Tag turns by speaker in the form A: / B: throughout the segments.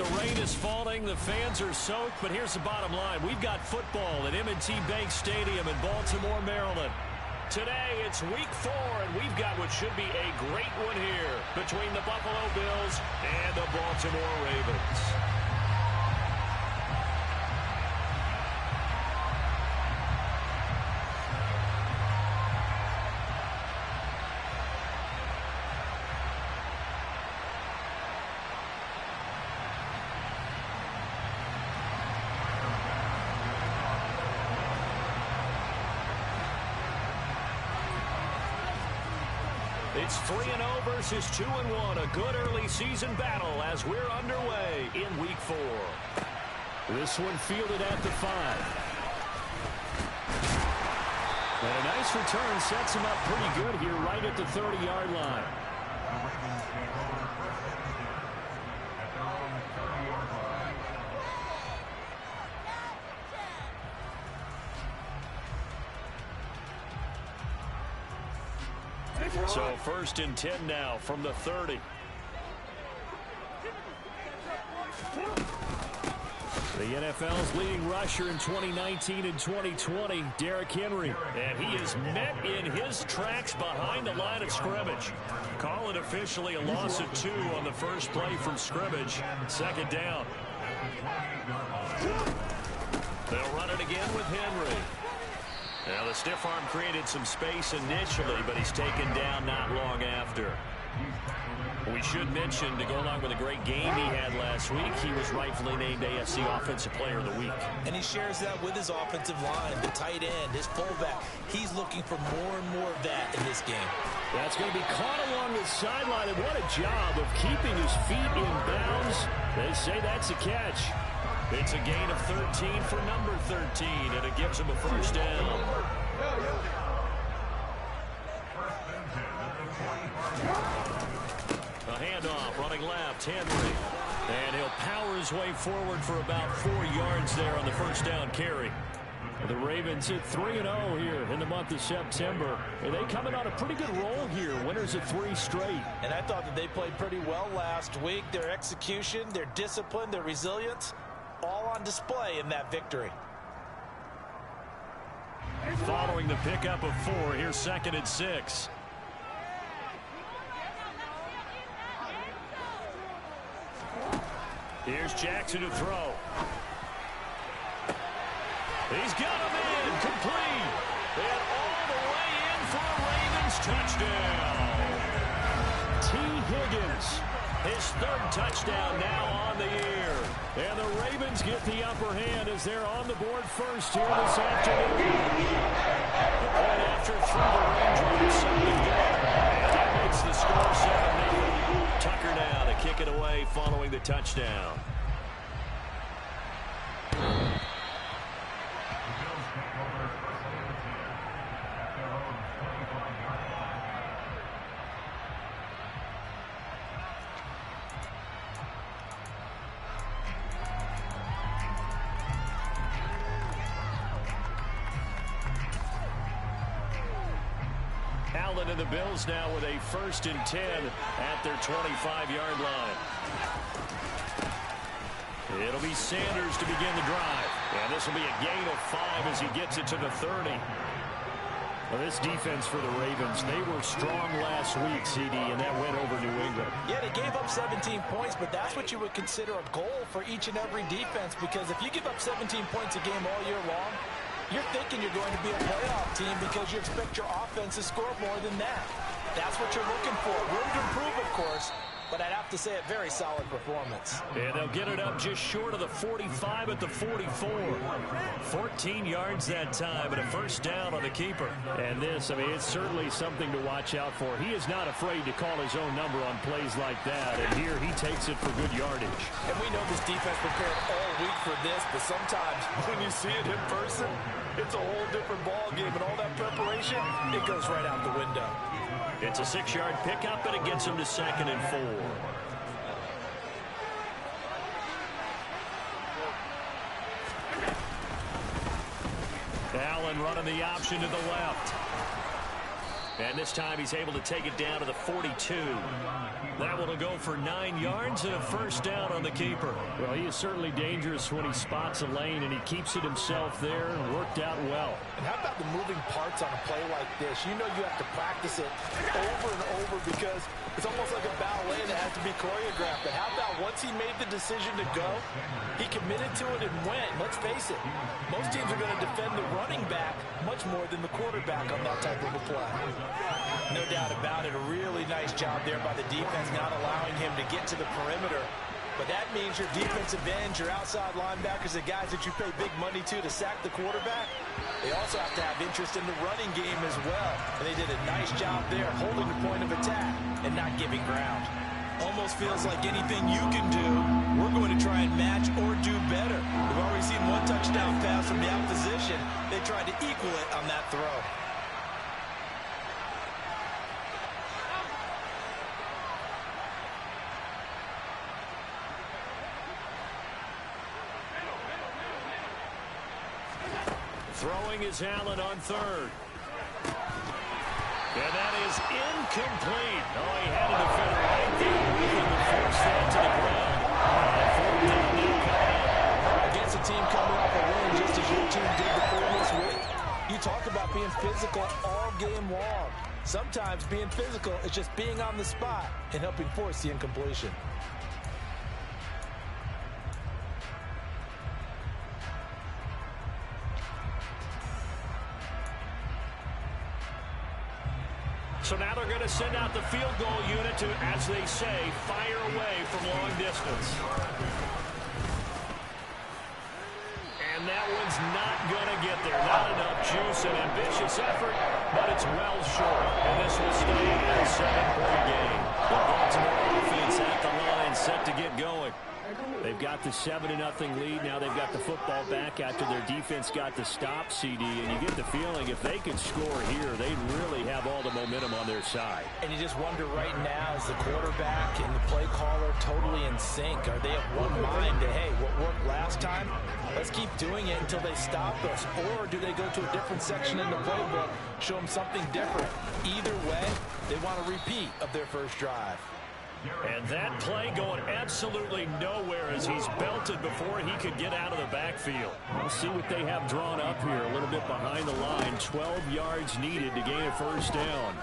A: the rain is falling. The fans are soaked. But here's the bottom line. We've got football at M&T Bank Stadium in Baltimore, Maryland. Today, it's week 4, and we've got what should be a great one here between the Buffalo Bills and the Baltimore Ravens. It's 3-0 versus 2-1. A good early season battle as we're underway in week 4. This one fielded at the 5. And a nice return sets him up pretty good here right at the 30-yard line. So 1st and 10 now from the 30. The NFL's leading rusher in 2019 and 2020, Derrick Henry. And he is met in his tracks behind the line of scrimmage. Call it officially a loss of 2 on the first play from scrimmage. 2nd down. They'll run it again with Henry. Now, the stiff arm created some space initially, but he's taken down not long after. We should mention, to go along with a great game he had last week, he was rightfully named AFC Offensive Player of the Week.
B: And he shares that with his offensive line, the tight end, his fullback. He's looking for more and more of that in this game.
A: That's going to be caught along the sideline, and what a job of keeping his feet in bounds. They say that's a catch. It's a gain of 13 for number 13, and it gives him a 1st down. A handoff, running left, Henry. And he'll power his way forward for about 4 yards there on the 1st down carry. The Ravens hit 3-0 here in the month of September. And they coming on a pretty good roll here, winners of 3 straight.
B: And I thought that they played pretty well last week. Their execution, their discipline, their resilience, all on display in that victory.
A: Following the pickup of 4, here's 2nd and 6. Here's Jackson to throw. He's got him in, complete. And all the way in for a Ravens touchdown. T. Higgins, his 3rd touchdown now on the year. And the Ravens get the upper hand as they're on the board first here this afternoon. The point after through the Rangers, 7-1. And that makes the score 7-0. Tucker now to kick it away following the touchdown. Allen and the Bills now with a 1st and 10 at their 25-yard line. It'll be Sanders to begin the drive. And this will be a gain of 5 as he gets it to the 30. Well, this defense for the Ravens, they were strong last week, CD, and that went over New England.
B: Yeah, they gave up 17 points, but that's what you would consider a goal for each and every defense, because if you give up 17 points a game all year long, you're thinking you're going to be a playoff team because you expect your offense to score more than that. That's what you're looking for. Room to improve, of course, but I'd have to say a very solid performance.
A: And they'll get it up just short of the 45 at the 44. 14 yards that time, and a 1st down on the keeper. And this, I mean, it's certainly something to watch out for. He is not afraid to call his own number on plays like that, and here he takes it for good yardage.
B: And we know this defense prepared all week for this, but sometimes when you see it in person, it's a whole different ball game, and all that preparation, it goes right out the window.
A: It's a 6-yard pickup, and it gets him to 2nd and 4. Allen running the option to the left. And this time he's able to take it down to the 42. That one will go for 9 yards and a first down on the keeper.
C: Well, he is certainly dangerous when he spots a lane, and he keeps it himself there and worked out well.
B: And how about the moving parts on a play like this? You know you have to practice it over and over because it's almost like a ballet that has to be choreographed. But how about once he made the decision to go, he committed to it and went. Let's face it, most teams are going to defend the running back much more than the quarterback on that type of a play. No doubt about it, a really nice job there by the defense, not allowing him to get to the perimeter. But that means your defensive ends, your outside linebackers, the guys that you pay big money to sack the quarterback, they also have to have interest in the running game as well. And they did a nice job there holding the point of attack and not giving ground. Almost feels like anything you can do, we're going to try and match or do better. We've already seen one touchdown pass from the opposition. They tried to equal it on that throw.
A: Throwing is Allen on third. And that is incomplete. Oh, he had a defender right there with him to force that to the ground. Fourth down now coming up.
B: Against a team coming off a win just as your team did the previous week. You talk about being physical all game long. Sometimes being physical is just being on the spot and helping force the incompletion.
A: So now they're going to send out the field goal unit to, as they say, fire away from long distance. And that one's not going to get there. Not enough juice, an ambitious effort, but it's well short. And this will stay a 7-point game. The Baltimore offense at the line, set to get going. They've got the 7-0 lead. Now they've got the football back after their defense got the stop, CD. And you get the feeling if they could score here, they'd really have all the momentum on their side.
B: And you just wonder right now, is the quarterback and the play caller totally in sync? Are they of one mind to, hey, what worked last time, let's keep doing it until they stop us? Or do they go to a different section in the playbook, show them something different? Either way, they want a repeat of their first drive.
A: And that play going absolutely nowhere as he's belted before he could get out of the backfield.
C: We'll see what they have drawn up here. A little bit behind the line. 12 yards needed to gain a first down.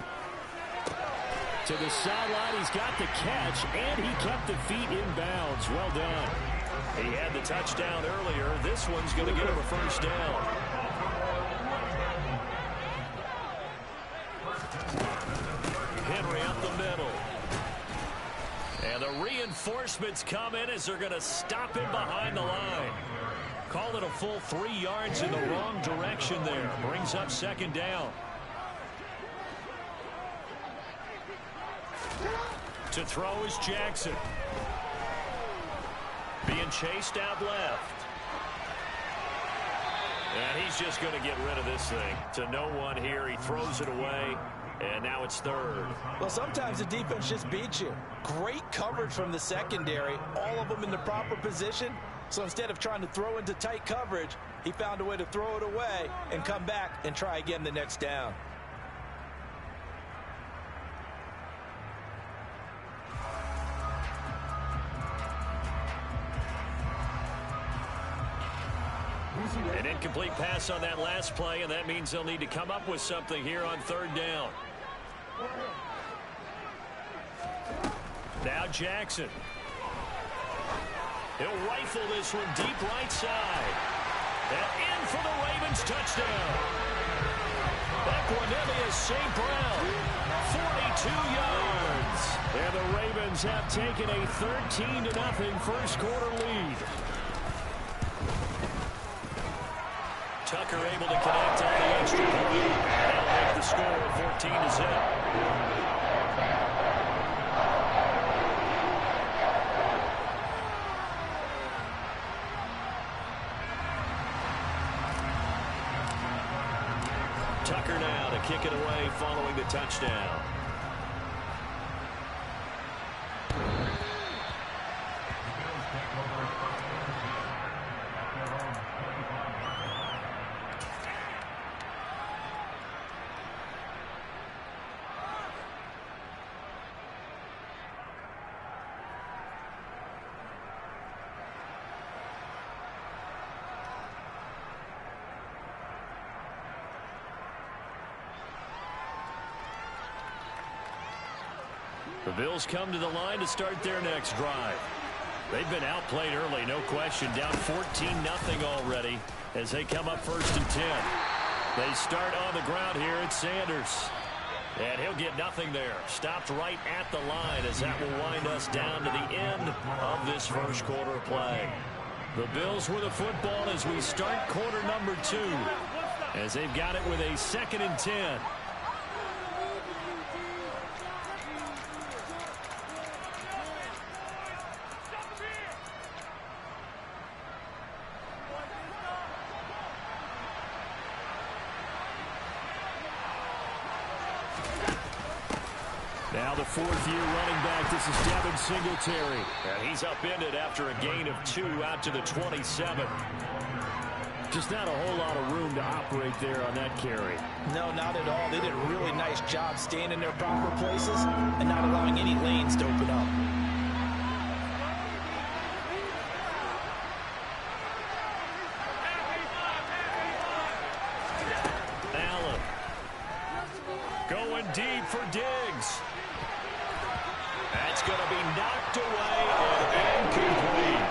C: To the sideline, he's got the catch, and he kept the feet in bounds. Well done.
A: He had the touchdown earlier. This one's going to get him a first down. Henry up the middle. And the reinforcements come in as they're going to stop him behind the line. Call it a full 3 yards in the wrong direction there. Brings up second down. To throw is Jackson. Being chased out left. And he's just going to get rid of this thing. To no one here. He throws it away. And now it's third.
B: Well, sometimes the defense just beats you. Great coverage from the secondary. All of them in the proper position. So instead of trying to throw into tight coverage, he found a way to throw it away and come back and try again the next down.
A: An incomplete pass on that last play, and that means they'll need to come up with something here on third down. Now Jackson. He'll rifle this one deep right side. And in for the Ravens touchdown. Equinemius St. Brown, 42 yards.
C: And the Ravens have taken a 13-0 first quarter lead.
A: Tucker able to connect on the extra point. That'll make the score 14-0. Tucker now to kick it away following the touchdown.
C: The Bills come to the line to start their next drive. They've been outplayed early, no question. Down 14-0 already as they come up 1st and 10. They start on the ground here. It's Sanders. And he'll get nothing there. Stopped right at the line as that will wind us down to the end of this first quarter play. The Bills with the football as we start quarter number 2. As they've got it with a 2nd and 10. Now the 4th-year running back, this is Devin Singletary. And he's upended after a gain of 2 out to the 27. Just not a whole lot of room to operate there on that carry.
B: No, not at all. They did a really nice job staying in their proper places and not allowing any lanes to open up.
C: Allen. Going deep for Diggs. That's going to be knocked away and incomplete.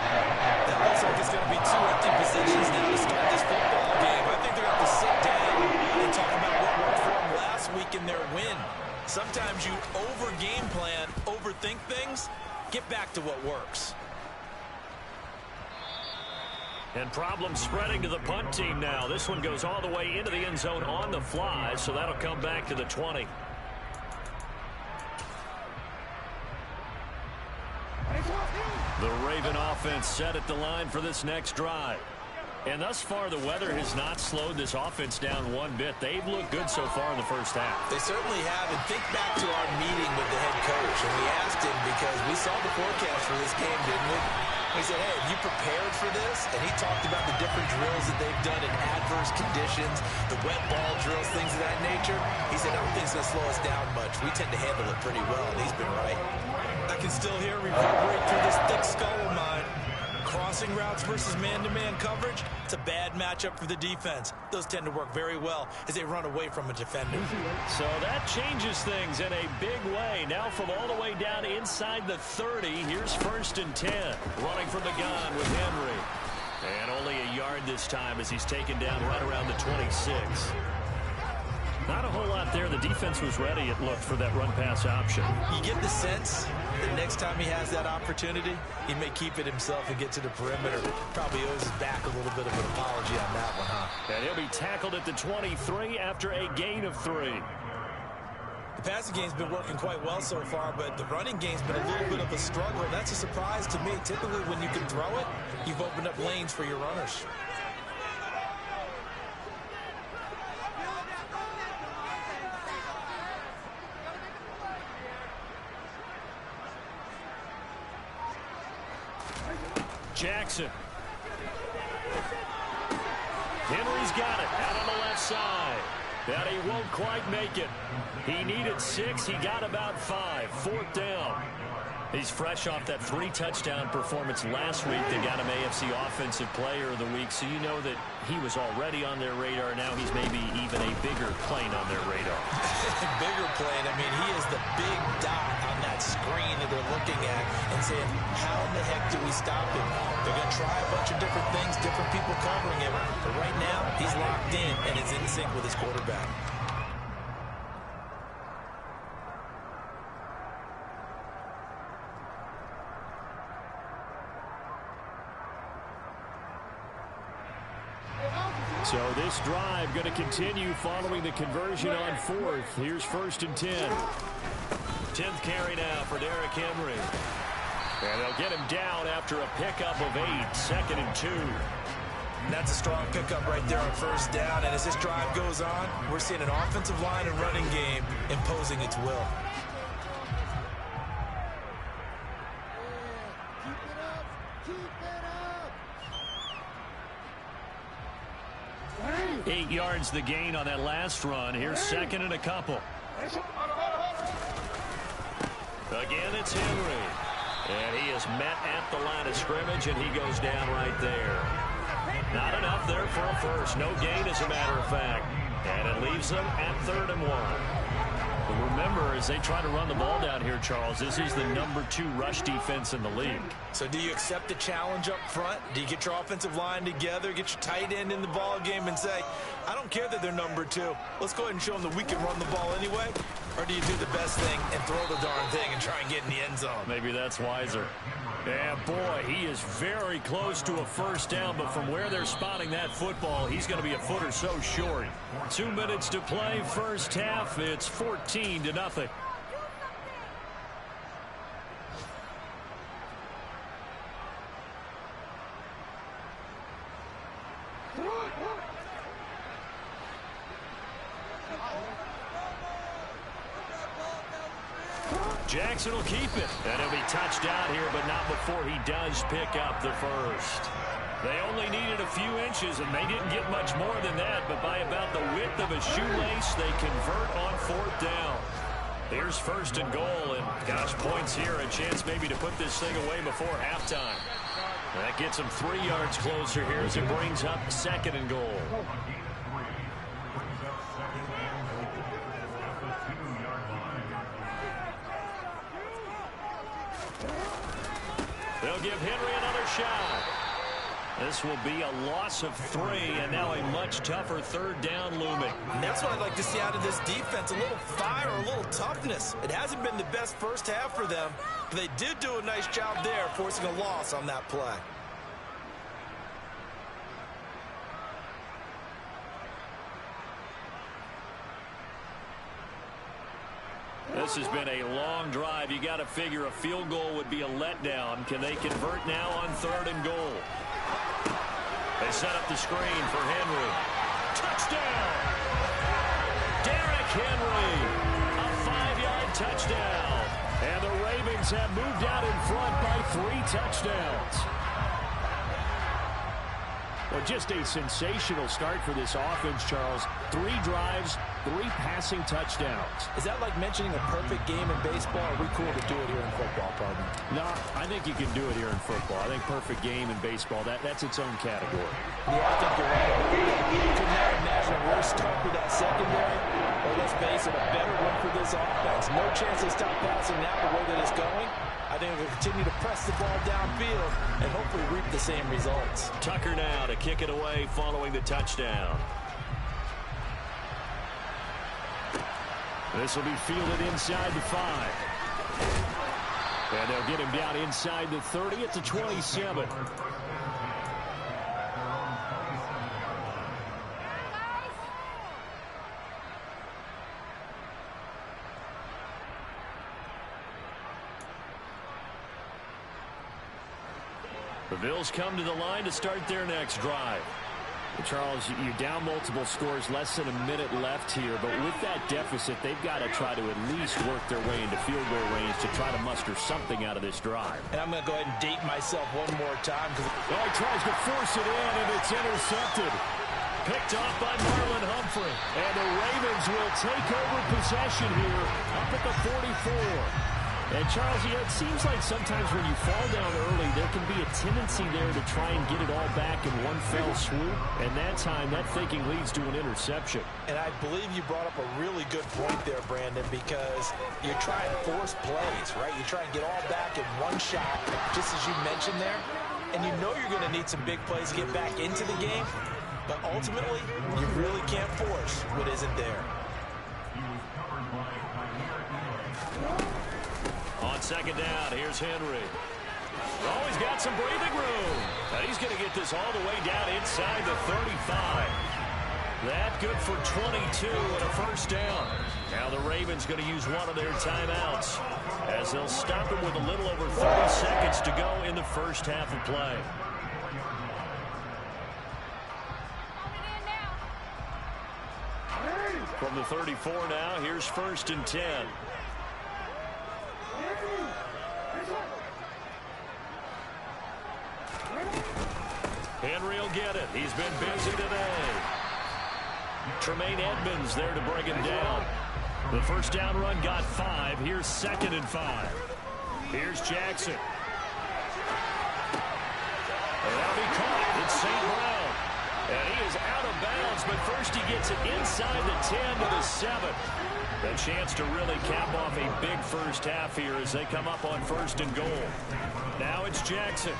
B: That looks like it's going to be 2 empty possessions now to start this football game. I think they're going to have to sit down and talk about what worked for them last week in their win. Sometimes you over-game plan, overthink things. Get back to what works.
C: And problems spreading to the punt team now. This one goes all the way into the end zone on the fly, so that'll come back to the 20. The Raven offense set at the line for this next drive. And thus far, the weather has not slowed this offense down one bit. They've looked good so far in the first half.
B: They certainly have. And think back to our meeting with the head coach. And we asked him because we saw the forecast for this game, didn't we? We said, hey, have you prepared for this? And he talked about the different drills that they've done in adverse conditions, the wet ball drills, things of that nature. He said, I don't think it's going to slow us down much. We tend to handle it pretty well, and he's been right. I can still hear it reverberate through this thick skull of mine. Crossing routes versus man-to-man coverage, it's a bad matchup for the defense. Those tend to work very well as they run away from a defender.
C: So that changes things in a big way. Now from all the way down inside the 30, here's 1st and 10. Running from the gun with Henry. And only a yard this time as he's taken down right around the 26. Not a whole lot there. The defense was ready, it looked, for that run-pass option.
B: You get the sense that next time he has that opportunity, he may keep it himself and get to the perimeter. Probably owes his back a little bit of an apology on that one, huh?
C: And he'll be tackled at the 23 after a gain of 3.
B: The passing game's been working quite well so far, but the running game's been a little bit of a struggle. That's a surprise to me. Typically, when you can throw it, you've opened up lanes for your runners.
C: Jackson. Henry's got it out on the left side. But he won't quite make it. He needed 6. He got about 5. 4th down. He's fresh off that 3-touchdown performance last week that got him AFC Offensive Player of the Week. So you know that he was already on their radar. Now he's maybe even a bigger plane on their radar.
B: Bigger plane. I mean, he is the big dot on that screen that they're looking at and saying, how in the heck do we stop him? They're going to try a bunch of different things, different people covering him. But right now, he's locked in and is in sync with his quarterback.
C: So this drive going to continue following the conversion on 4th. Here's 1st and 10. 10th carry now for Derrick Henry. And they'll get him down after a pickup of 8. 2nd and 2.
B: And that's a strong pickup right there on 1st down. And as this drive goes on, we're seeing an offensive line and running game imposing its will.
C: Eight yards the gain on that last run. Here's 2nd and a couple. Again, it's Henry. And he is met at the line of scrimmage, and he goes down right there. Not enough there for a first. No gain, as a matter of fact. And it leaves them at 3rd and 1. But remember, as they try to run the ball down here, Charles, this is the #2 rush defense in the league.
B: So do you accept the challenge up front? Do you get your offensive line together, get your tight end in the ball game and say, I don't care that they're #2. Let's go ahead and show them that we can run the ball anyway? Or do you do the best thing and throw the darn thing and try and get in the end zone?
C: Maybe that's wiser. Yeah, boy, he is very close to a first down, but from where they're spotting that football, he's going to be a foot or so short. 2 minutes to play, first half. It's 14-0. Jackson will keep it. And he'll be touched out here, but not before he does pick up the first. They only needed a few inches, and they didn't get much more than that, but by about the width of a shoelace, they convert on 4th down. Here's 1st and goal, and gosh, points here, a chance maybe to put this thing away before halftime. That gets them 3 yards closer here as it brings up 2nd and goal. They'll give Henry another shot. This will be a loss of 3, and now a much tougher 3rd down looming.
B: And that's what I'd like to see out of this defense, a little fire, a little toughness. It hasn't been the best first half for them, but they did do a nice job there, forcing a loss on that play.
C: This has been a long drive. You got to figure a field goal would be a letdown. Can they convert now on 3rd and goal? They set up the screen for Henry. Touchdown! Derrick Henry, a 5-yard touchdown. And the Ravens have moved out in front by 3 touchdowns. Well, just a sensational start for this offense, Charles. 3 drives, 3 passing touchdowns.
B: Is that like mentioning a perfect game in baseball? Or are we cool to do it here in football, partner?
C: No, I think you can do it here in football. I think perfect game in baseball, that's its own category.
B: Yeah, I think you're right. You could not imagine a worse start for that secondary. Or let's face it, a better one for this offense. No chance to stop passing now the way that it's going. I think we'll continue to press the ball downfield and hopefully reap the same results.
C: Tucker now to kick it away following the touchdown. This will be fielded inside the 5. And they'll get him down inside the 30 at the 27. The Bills come to the line to start their next drive. Well, Charles, you're down multiple scores, less than a minute left here, but with that deficit, they've got to try to at least work their way into field goal range to try to muster something out of this drive.
B: And I'm going to go ahead and date myself one more time.
C: Well, he tries to force it in, and it's intercepted. Picked off by Marlon Humphrey. And the Ravens will take over possession here up at the 44. And, Charles, you know, it seems like sometimes when you fall down early, there can be a tendency there to try and get it all back in one fell swoop. And that time, that thinking leads to an interception.
B: And I believe you brought up a really good point there, Brandon, because you're trying to force plays, right? You try and get all back in one shot, just as you mentioned there. And you know you're going to need some big plays to get back into the game. But ultimately, you really can't force what isn't there.
C: On 2nd down, here's Henry. Oh, he's got some breathing room. And he's going to get this all the way down inside the 35. That good for 22 and a first down. Now the Ravens going to use one of their timeouts as they'll stop him with a little over 30 seconds to go in the first half of play. From the 34 now, here's 1st and 10. Henry will get it. He's been busy today. Tremaine Edmonds there to bring him down. The first down run got 5. Here's 2nd and 5. Here's Jackson. And that'll be caught. It's St. Brown. And he is out of bounds, but first he gets it inside the 10 to the 7. A chance to really cap off a big first half here as they come up on 1st and goal. Now it's Jackson.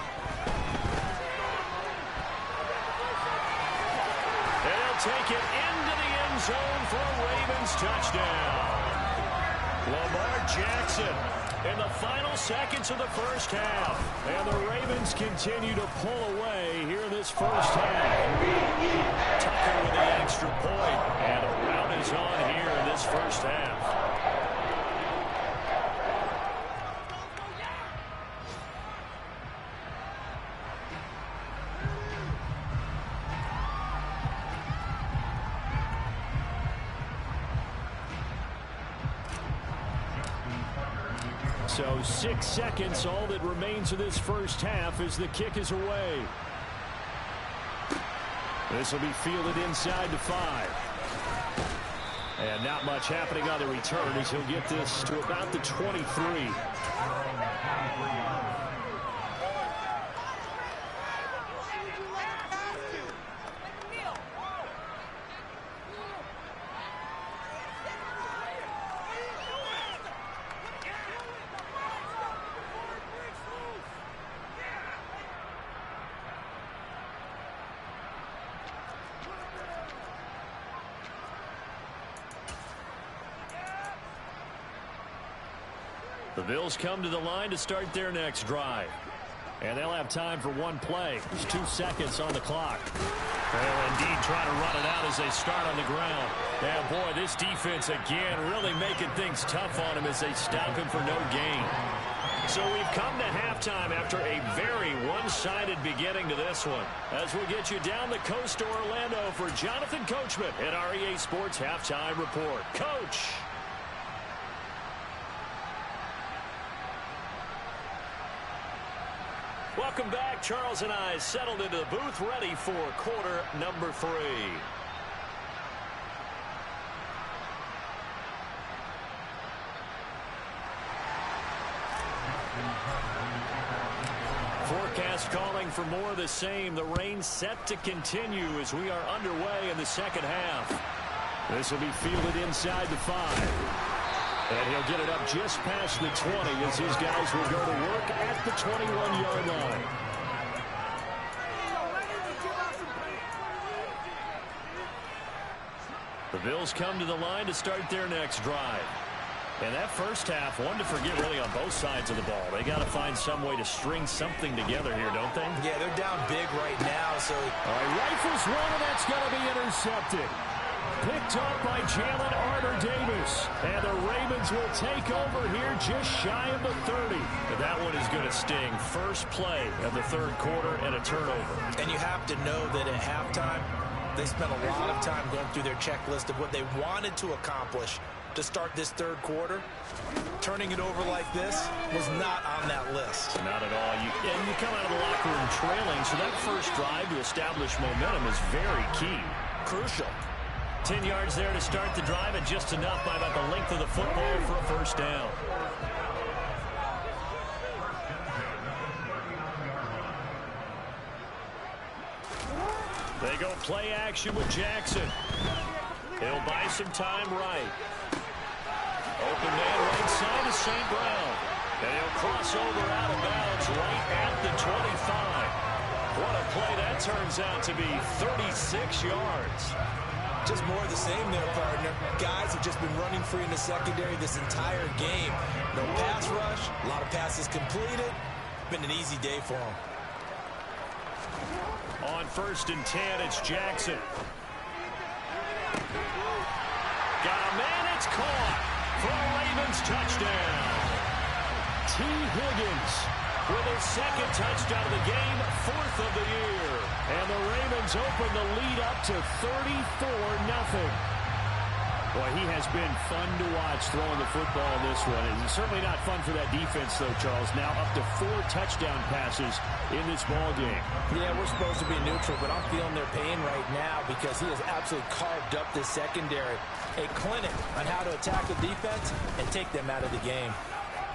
C: And he'll take it into the end zone for a Ravens touchdown. Lamar Jackson in the final seconds of the first half. And the Ravens continue to pull away here in this first half. Tucker with the extra point. And a rout is on here in this first half. So 6 seconds, all that remains of this first half as the kick is away. This will be fielded inside the 5. And not much happening on the return as he'll get this to about the 23. The Bills come to the line to start their next drive. And they'll have time for one play. There's 2 seconds on the clock. They'll indeed try to run it out as they start on the ground. And boy, this defense again really making things tough on him as they stop him for no gain. So we've come to halftime after a very one-sided beginning to this one. As we get you down the coast to Orlando for Jonathan Coachman at REA Sports Halftime Report. Coach. Welcome back. Charles and I settled into the booth ready for quarter number 3. Forecast calling for more of the same. The rain set to continue as we are underway in the second half. This will be fielded inside the 5. And he'll get it up just past the 20 as his guys will go to work at the 21-yard line. The Bills come to the line to start their next drive. And that first half, one to forget really on both sides of the ball. They got to find some way to string something together here, don't they?
B: Yeah, they're down big right now. So
C: all right, rifles one, and that's going to be intercepted. Picked up by Jalen Arter-Davis. And the Ravens will take over here just shy of the 30. And that one is going to sting. First play of the third quarter and a turnover.
B: And you have to know that at halftime, they spent a lot of time going through their checklist of what they wanted to accomplish to start this third quarter. Turning it over like this was not on that list.
C: Not at all. And you come out of the locker room trailing, so that first drive to establish momentum is very key.
B: Crucial.
C: 10 yards there to start the drive, and just enough by about the length of the football for a first down. They go play action with Jackson. He'll buy some time right. Open man right side to St. Brown. And he'll cross over out of bounds right at the 25. What a play that turns out to be, 36 yards.
B: Just more of the same there, partner. Guys have just been running free in the secondary this entire game. No pass rush, a lot of passes completed. Been an easy day for them.
C: On 1st and 10, it's Jackson. Got a man, it's caught for a Ravens touchdown. T. Higgins with his second touchdown of the game, 4th of the year. And the Ravens open the lead up to 34-0. Boy, he has been fun to watch throwing the football in this one. It's certainly not fun for that defense, though, Charles. Now up to 4 touchdown passes in this ball game. Yeah, we're supposed to be neutral, but I'm feeling their pain right now because he has absolutely carved up this secondary. A clinic on how to attack the defense and take them out of the game.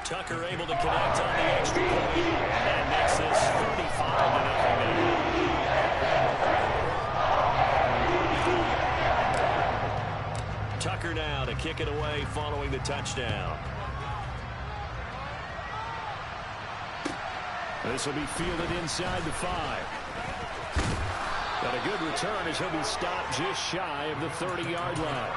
C: Tucker able to connect on the extra point, and that makes this 35-0. Tucker
A: center now to kick it away following the touchdown.
C: This will be fielded inside the 5. But a good return as he'll be stopped just shy of the 30-yard line.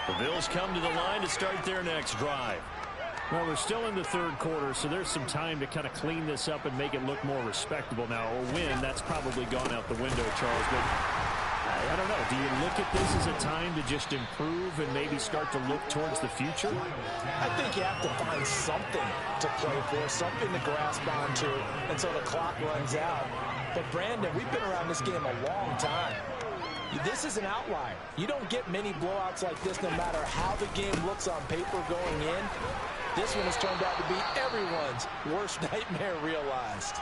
A: The Bills come to the line to start their next drive.
C: Well, we're still in the third quarter, so there's some time to kind of clean this up and make it look more respectable. Now, a win, that's probably gone out the window, Charles, but I don't know. Do you look at this as a time to just improve and maybe start to look towards the future?
B: I think you have to find something to play for, something to grasp onto until the clock runs out. But, Brandon, we've been around this game a long time. This is an outlier. You don't get many blowouts like this no matter how the game looks on paper going in. This one has turned out to be everyone's worst nightmare realized.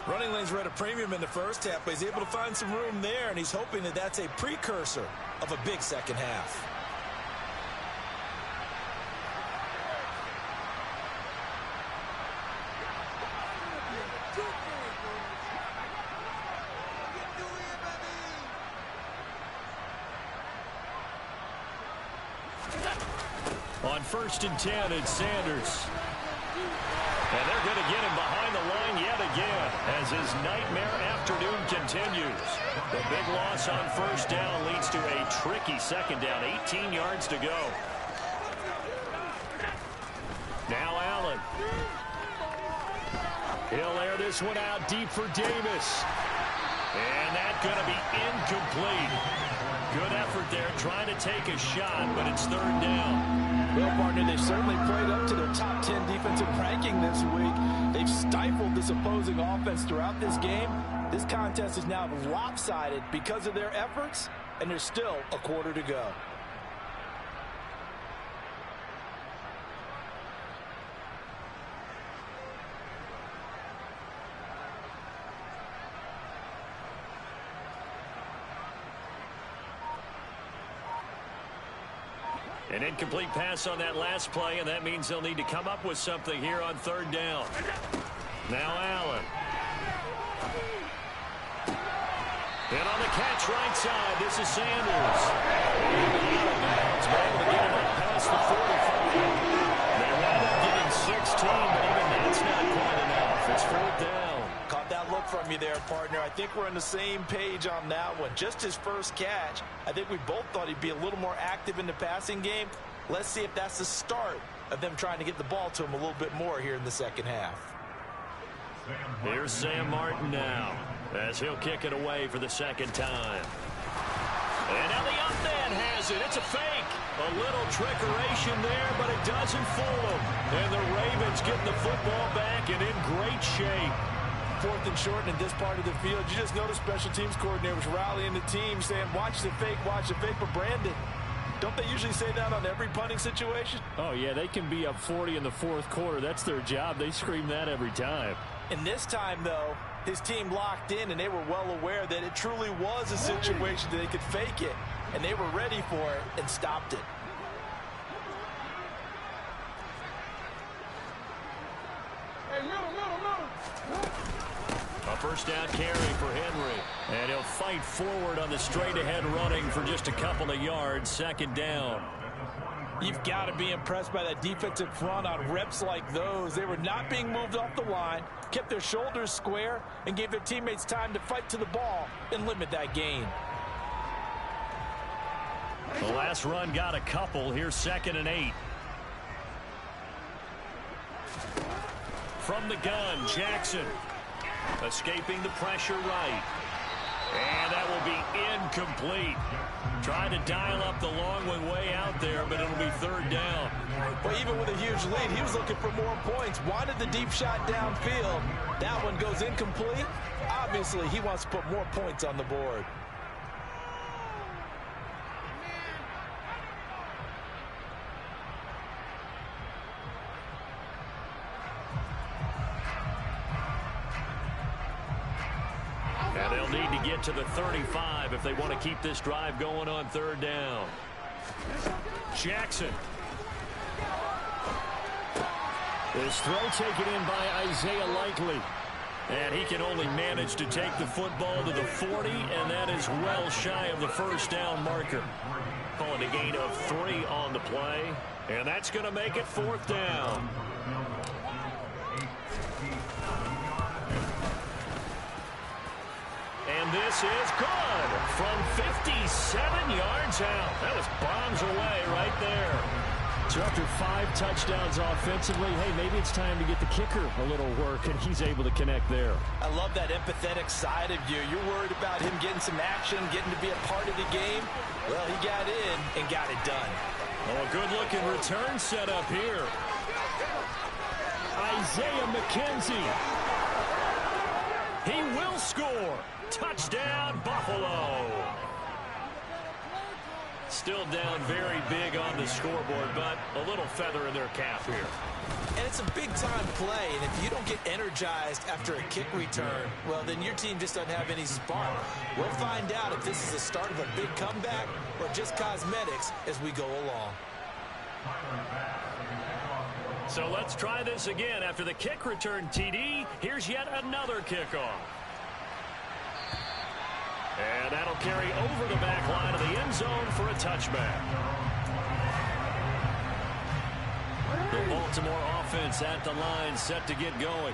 D: Running lanes were at a premium in the first half, but he's able to find some room there, and he's hoping that that's a precursor of a big second half.
A: On 1st and 10, it's Sanders. And they're going to get him behind the line yet again as his nightmare afternoon continues. The big loss on 1st down leads to a tricky second down. 18 yards to go. Now Allen. He'll air this one out deep for Davis. And that's going to be incomplete. Good effort there trying to take a shot, but it's 3rd down.
B: Well, partner, they've certainly played up to their top 10 defensive ranking this week. They've stifled this opposing offense throughout this game. This contest is now lopsided because of their efforts, and there's still a quarter to go.
A: An incomplete pass on that last play, and that means they'll need to come up with something here on 3rd down. Now Allen. And on the catch right side, this is Sanders. Out of bounds, but able to get him up past the 45. They wound up getting 16, but even that's not quite enough. It's 4th down.
B: Caught that look from you there, partner. I think we're on the same page on that one. Just his first catch. I think we both thought he'd be a little more active in the passing game. Let's see if that's the start of them trying to get the ball to him a little bit more here in the second half.
A: Here's Sam Martin now as he'll kick it away for the second time. And now the up man has it. It's a fake. A little trickeration there, but it doesn't fool them. And the Ravens getting the football back and in great shape.
B: 4th and short in this part of the field. You just noticed special teams coordinators rallying the team saying, watch the fake, watch the fake. But Brandon, don't they usually say that on every punting situation?
C: Oh, yeah, they can be up 40 in the 4th quarter. That's their job. They scream that every time.
B: And this time, though, his team locked in, and they were well aware that it truly was a situation that they could fake it, and they were ready for it and stopped it.
A: A 1st down carry for Henry. And he'll fight forward on the straight-ahead running for just a couple of yards. 2nd down.
B: You've got to be impressed by that defensive front on reps like those. They were not being moved off the line, kept their shoulders square, and gave their teammates time to fight to the ball and limit that gain.
A: The last run got a couple. Here's 2nd and 8. From the gun, Jackson. Escaping the pressure right. And that will be incomplete. Trying to dial up the long one way out there, but it'll be 3rd down.
B: Well, even with a huge lead, he was looking for more points. Wanted the deep shot downfield. That one goes incomplete. Obviously, he wants to put more points on the board.
A: And they'll need to get to the 35 if they want to keep this drive going on 3rd down. Jackson. This throw taken in by Isaiah Likely.
C: And he can only manage to take the football to the 40, and that is well shy of the first down marker. Calling a gain of 3 on the play, and that's going to make it 4th down. And this is good from 57 yards out. That was bombs away right there. So after 5 touchdowns offensively, hey, maybe it's time to get the kicker a little work, and he's able to connect there.
B: I love that empathetic side of you. You're worried about him getting some action, getting to be a part of the game. Well, he got in and got it done.
C: Oh, a good-looking return set up here. Isaiah McKenzie. He will score. Touchdown, Buffalo. Still down very big on the scoreboard, but a little feather in their cap here.
B: And it's a big-time play, and if you don't get energized after a kick return, well, then your team just doesn't have any spark. We'll find out if this is the start of a big comeback or just cosmetics as we go along.
C: So let's try this again. After the kick return, TD, here's yet another kickoff. And that'll carry over the back line of the end zone for a touchback. The Baltimore offense at the line, set to get going.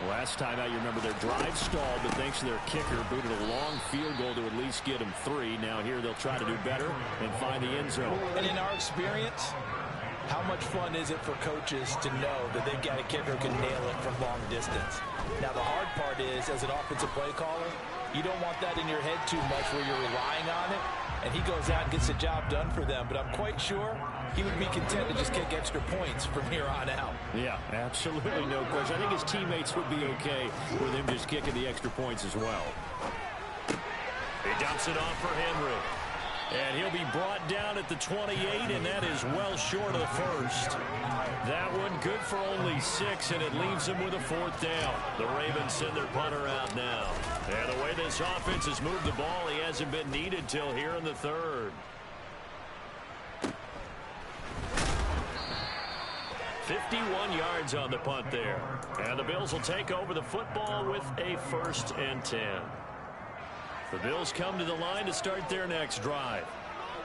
C: Last time out, you remember their drive stalled, but thanks to their kicker, booted a long field goal to at least get them 3. Now here they'll try to do better and find the end zone.
B: And in our experience, how much fun is it for coaches to know that they've got a kicker who can nail it from long distance? Now, the hard part is, as an offensive play caller, you don't want that in your head too much where you're relying on it, and he goes out and gets the job done for them. But I'm quite sure he would be content to just kick extra points from here on out.
C: Yeah, absolutely no question. I think his teammates would be okay with him just kicking the extra points as well. He dumps it off for Henry. And he'll be brought down at the 28, and that is well short of the first. That one good for only 6, and it leaves him with a 4th down. The Ravens send their punter out now. And the way this offense has moved the ball, he hasn't been needed till here in the 3rd. 51 yards on the punt there. And the Bills will take over the football with a 1st and 10. The Bills come to the line to start their next drive.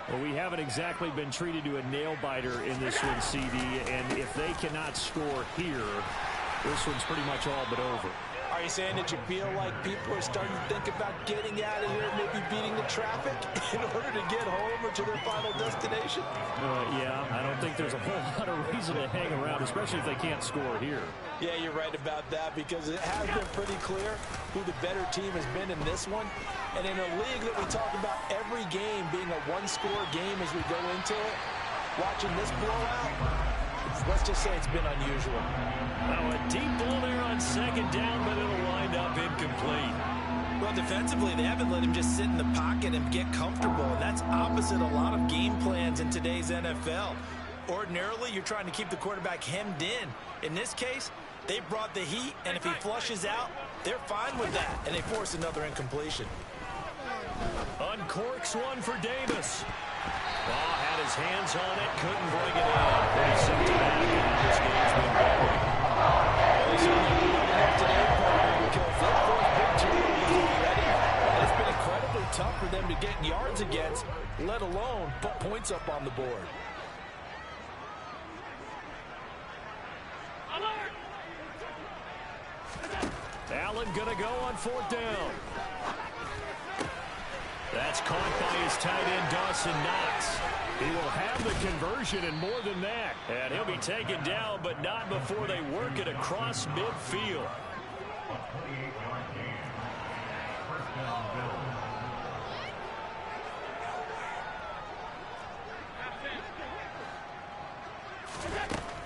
C: Well, we haven't exactly been treated to a nail-biter in this one, CD, and if they cannot score here, this one's pretty much all but over.
B: Are you saying that you feel like people are starting to think about getting out of here, maybe beating the traffic in order to get home or to their final destination?
C: Yeah, I don't think there's a whole lot of reason to hang around, especially if they can't score here.
B: Yeah, you're right about that, because it has been pretty clear who the better team has been in this one. And in a league that we talk about every game being a one-score game as we go into it, watching this blowout, let's just say it's been unusual.
C: Now a deep ball there on 2nd down, but it'll wind up incomplete.
B: Well, defensively, they haven't let him just sit in the pocket and get comfortable. And that's opposite a lot of game plans in today's NFL. Ordinarily, you're trying to keep the quarterback hemmed in. In this case, they brought the heat, and if he flushes out, they're fine with that, and they force another incompletion.
C: Uncorks one for Davis. Oh, had his hands on it, couldn't bring it in. They sent it back, and this game's been going.
B: Well, he's only up today, because that fourth big turnover is ready. And it's been incredibly tough for them to get yards against, let alone put points up on the board.
C: Allen gonna go on 4th down. That's caught by his tight end, Dawson Knox. He will have the conversion and more than that. And he'll be taken down, but not before they work it across midfield.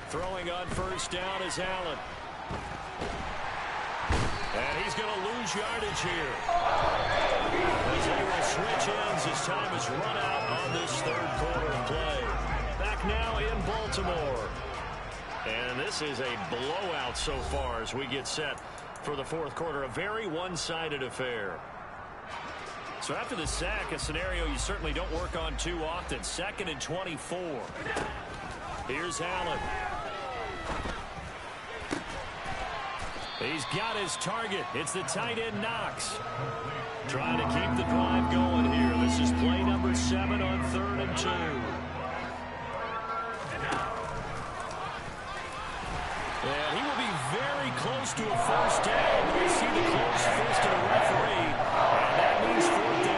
C: Throwing on 1st down is Allen. And he's going to lose yardage here. As they will switch ends as time has run out on this 3rd quarter of play. Back now in Baltimore. And this is a blowout so far as we get set for the 4th quarter. A very one-sided affair. So after the sack, a scenario you certainly don't work on too often. 2nd and 24. Here's Allen. He's got his target. It's the tight end, Knox. Trying to keep the drive going here. This is play number 7 on 3rd and 2. And he will be very close to a first down. We see the close fist of the referee, and that means 4th down.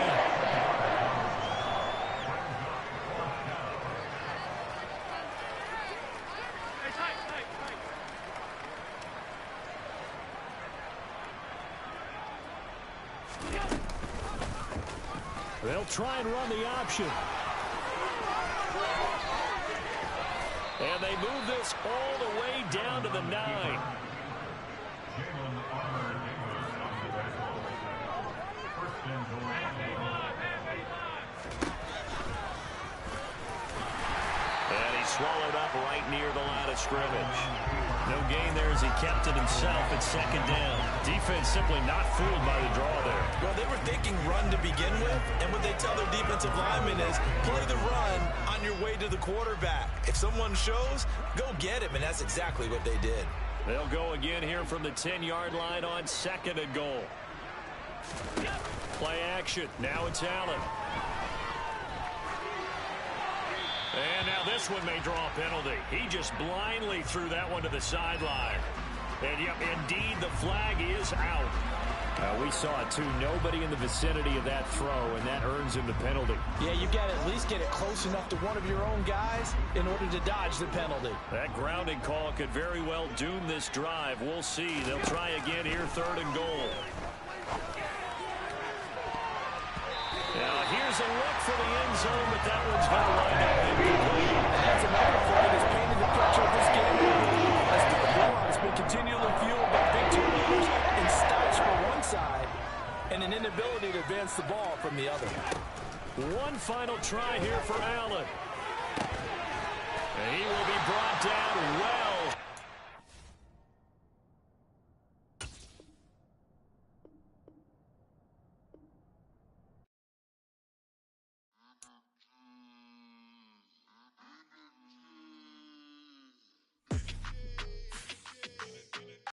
C: They'll try and run the option. And they move this all the way down to the 9. And he swallowed up right near the line of scrimmage. No gain there as he kept it himself at 2nd down. Defense simply not fooled by the draw there.
D: Well, they were thinking run to begin with, and what they tell their defensive linemen is play the run on your way to the quarterback. If someone shows, go get him, and that's exactly what they did.
C: They'll go again here from the 10-yard line on 2nd and goal. Play action. Now it's Allen. And now this one may draw a penalty. He just blindly threw that one to the sideline. And, yep, indeed, the flag is out. We saw it, too. Nobody in the vicinity of that throw, and that earns him the penalty.
B: Yeah, you've got to at least get it close enough to one of your own guys in order to dodge the penalty.
C: That grounding call could very well doom this drive. We'll see. They'll try again here, 3rd and goal. Now, here's a look for the end zone, but that one's going to wind up incomplete.
B: And that's another play that's painted the picture of this game. As the blowout has been continually fueled by big turnovers and stops for one side and an inability to advance the ball from the other.
C: One final try here for Allen.